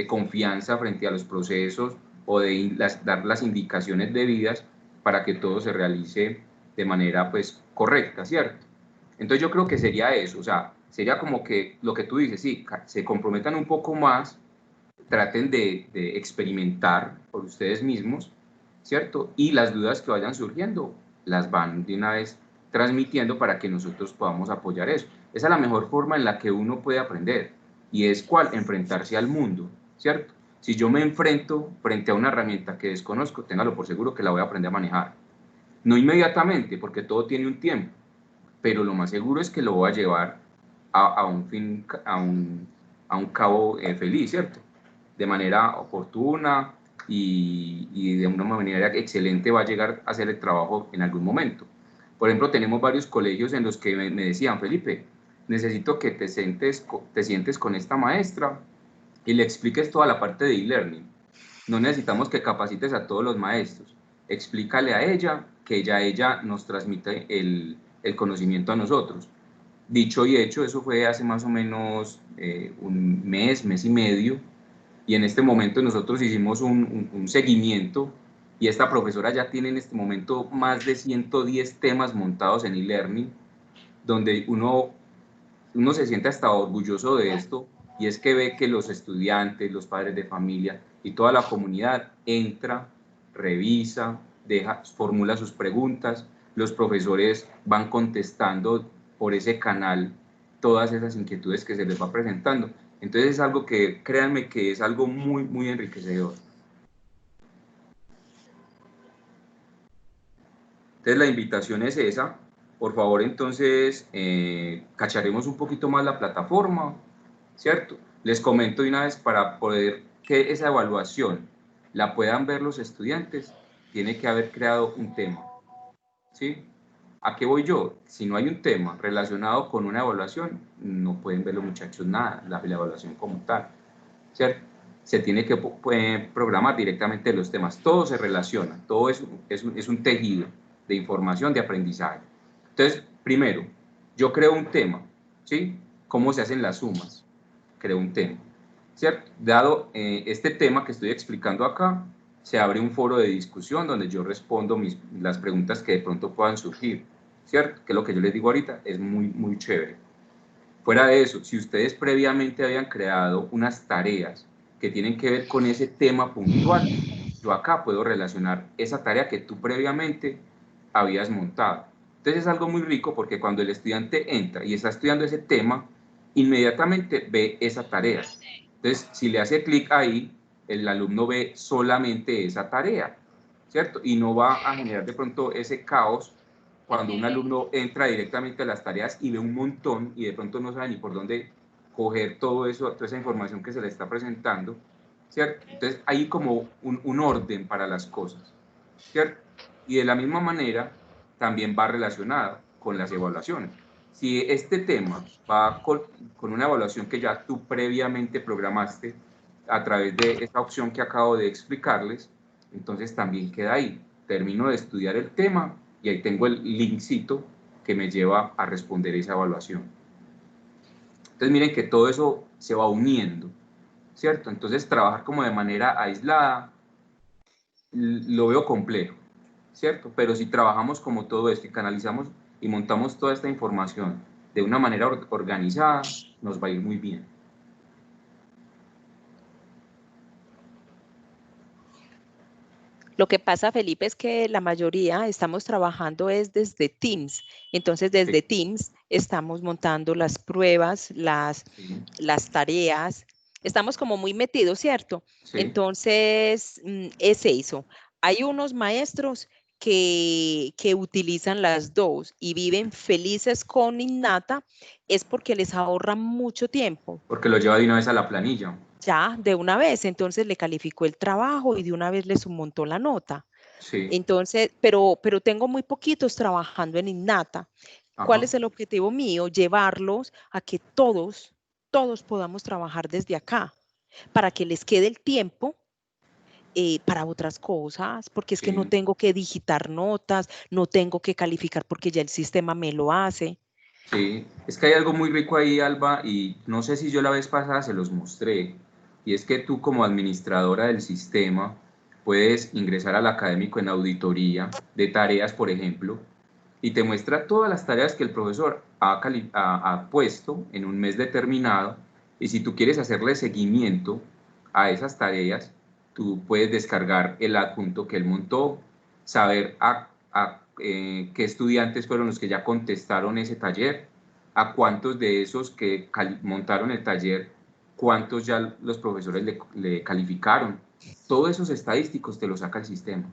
confianza frente a los procesos o de dar las indicaciones debidas para que todo se realice de manera pues correcta, ¿cierto? Entonces yo creo que sería eso, o sea, sería como que lo que tú dices, sí, se comprometan un poco más, traten de experimentar por ustedes mismos, ¿cierto? Y las dudas que vayan surgiendo las van de una vez transmitiendo para que nosotros podamos apoyar eso. Esa es la mejor forma en la que uno puede aprender, y es cuál, enfrentarse al mundo, ¿cierto? Si yo me enfrento frente a una herramienta que desconozco, téngalo por seguro que la voy a aprender a manejar. No inmediatamente, porque todo tiene un tiempo, pero lo más seguro es que lo voy a llevar a un fin, a un cabo feliz, ¿cierto? De manera oportuna y de una manera excelente va a llegar a hacer el trabajo en algún momento. Por ejemplo, tenemos varios colegios en los que me decían, Felipe, necesito que te sientes con esta maestra y le expliques toda la parte de e-learning. No necesitamos que capacites a todos los maestros. Explícale a ella que ella nos transmite el conocimiento a nosotros. Dicho y hecho, eso fue hace más o menos un mes y medio, y en este momento nosotros hicimos un seguimiento, y esta profesora ya tiene en este momento más de 110 temas montados en e-learning, donde uno se siente hasta orgulloso de esto, y es que ve que los estudiantes, los padres de familia y toda la comunidad entra, revisa, formula sus preguntas, los profesores van contestando por ese canal todas esas inquietudes que se les va presentando. Entonces es algo que, créanme que es algo muy, muy enriquecedor. Entonces la invitación es esa. Por favor, entonces, cacharemos un poquito más la plataforma, ¿cierto? Les comento de una vez, para poder que esa evaluación la puedan ver los estudiantes, tiene que haber creado un tema, ¿sí? ¿A qué voy yo? Si no hay un tema relacionado con una evaluación, no pueden ver los muchachos nada, la evaluación como tal, ¿cierto? Se tiene que programar directamente los temas, todo se relaciona, todo es un tejido de información, de aprendizaje. Entonces, primero, yo creo un tema, ¿sí? ¿Cómo se hacen las sumas? Creo un tema, ¿cierto? Dado este tema que estoy explicando acá, se abre un foro de discusión donde yo respondo las preguntas que de pronto puedan surgir, ¿cierto? Que es lo que yo les digo ahorita, es muy, muy chévere. Fuera de eso, si ustedes previamente habían creado unas tareas que tienen que ver con ese tema puntual, yo acá puedo relacionar esa tarea que tú previamente habías montado. Entonces es algo muy rico, porque cuando el estudiante entra y está estudiando ese tema, inmediatamente ve esa tarea. Entonces, si le hace clic ahí, el alumno ve solamente esa tarea, ¿cierto? Y no va a generar de pronto ese caos cuando un alumno entra directamente a las tareas y ve un montón y de pronto no sabe ni por dónde coger todo eso, toda esa información que se le está presentando, ¿cierto? Entonces hay como un orden para las cosas, ¿cierto? Y de la misma manera también va relacionado con las evaluaciones. Si este tema va con una evaluación que ya tú previamente programaste a través de esta opción que acabo de explicarles, entonces también queda ahí. Termino de estudiar el tema y ahí tengo el linkcito que me lleva a responder esa evaluación. Entonces miren que todo eso se va uniendo, ¿cierto? Entonces trabajar como de manera aislada lo veo complejo, ¿cierto? Pero si trabajamos como todo esto y canalizamos y montamos toda esta información de una manera organizada, nos va a ir muy bien. Lo que pasa, Felipe, es que la mayoría estamos trabajando es desde Teams. Entonces, desde Sí. Teams estamos montando las pruebas, las tareas. Estamos como muy metidos, ¿cierto? Sí. Entonces, es eso. Hay unos maestros que utilizan las dos y viven felices con Innata, es porque les ahorra mucho tiempo. Porque lo lleva de una vez a la planilla. Ya, de una vez, entonces le calificó el trabajo y de una vez le montó la nota. Sí. Entonces, pero tengo muy poquitos trabajando en Innata. ¿Cuál es el objetivo mío? Llevarlos a que todos podamos trabajar desde acá, para que les quede el tiempo para otras cosas, porque es que no tengo que digitar notas, no tengo que calificar porque ya el sistema me lo hace. Sí, es que hay algo muy rico ahí, Alba, y no sé si yo la vez pasada se los mostré, y es que tú como administradora del sistema puedes ingresar al académico en auditoría de tareas, por ejemplo, y te muestra todas las tareas que el profesor ha puesto en un mes determinado, y si tú quieres hacerle seguimiento a esas tareas, tú puedes descargar el adjunto que él montó, saber qué estudiantes fueron los que ya contestaron ese taller, a cuántos de esos que montaron el taller, cuántos ya los profesores le calificaron. Todos esos estadísticos te los saca el sistema,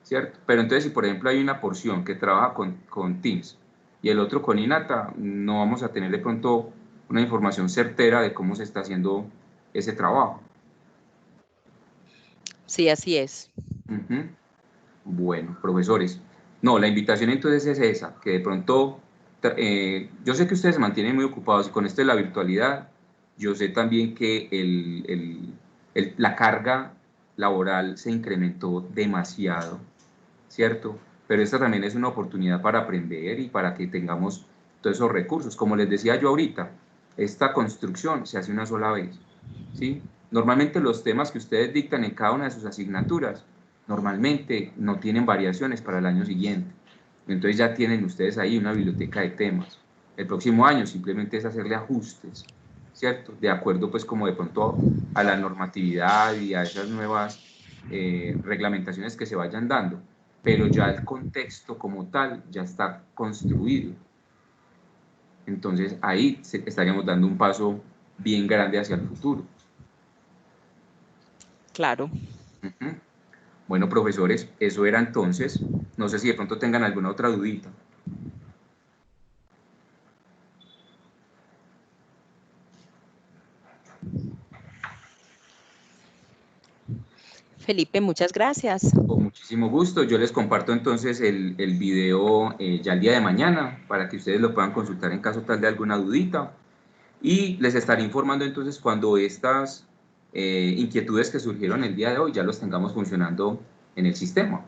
¿cierto? Pero entonces si por ejemplo hay una porción que trabaja con Teams y el otro con Innata, no vamos a tener de pronto una información certera de cómo se está haciendo ese trabajo. Sí, así es. Bueno, profesores, no, la invitación entonces es esa, que de pronto, yo sé que ustedes se mantienen muy ocupados y con esto de la virtualidad, yo sé también que la carga laboral se incrementó demasiado, ¿cierto? Pero esta también es una oportunidad para aprender y para que tengamos todos esos recursos. Como les decía yo ahorita, esta construcción se hace una sola vez, ¿sí? Normalmente los temas que ustedes dictan en cada una de sus asignaturas, normalmente no tienen variaciones para el año siguiente. Entonces ya tienen ustedes ahí una biblioteca de temas. El próximo año simplemente es hacerle ajustes, ¿cierto? De acuerdo pues como de pronto a la normatividad y a esas nuevas reglamentaciones que se vayan dando. Pero ya el contexto como tal ya está construido. Entonces ahí estaríamos dando un paso bien grande hacia el futuro. Claro. Bueno, profesores, eso era entonces. No sé si de pronto tengan alguna otra dudita. Felipe, muchas gracias. Con muchísimo gusto. Yo les comparto entonces el video ya el día de mañana para que ustedes lo puedan consultar en caso tal de alguna dudita. Y les estaré informando entonces cuando estas inquietudes que surgieron el día de hoy ya los tengamos funcionando en el sistema.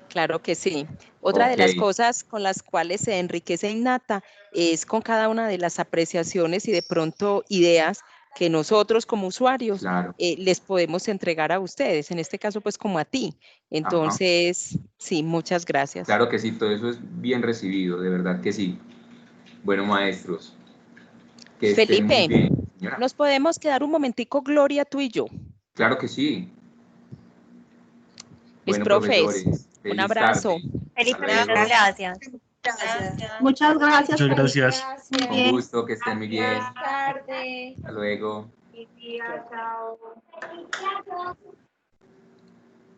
Claro que sí. Otra de las cosas con las cuales se enriquece Innata es con cada una de las apreciaciones y de pronto ideas que nosotros como usuarios les podemos entregar a ustedes, en este caso pues como a ti. Entonces, sí, muchas gracias. Claro que sí, todo eso es bien recibido, de verdad que sí. Bueno, maestros, que estén muy bien. Señora. ¿Nos podemos quedar un momentico, Gloria, tú y yo? Claro que sí. Mis bueno, profes, un abrazo. Felipe, muchas gracias. Muchas gracias. Muchas gracias. Con gusto, que estén muy bien. Buenas tardes. Hasta luego. Chao.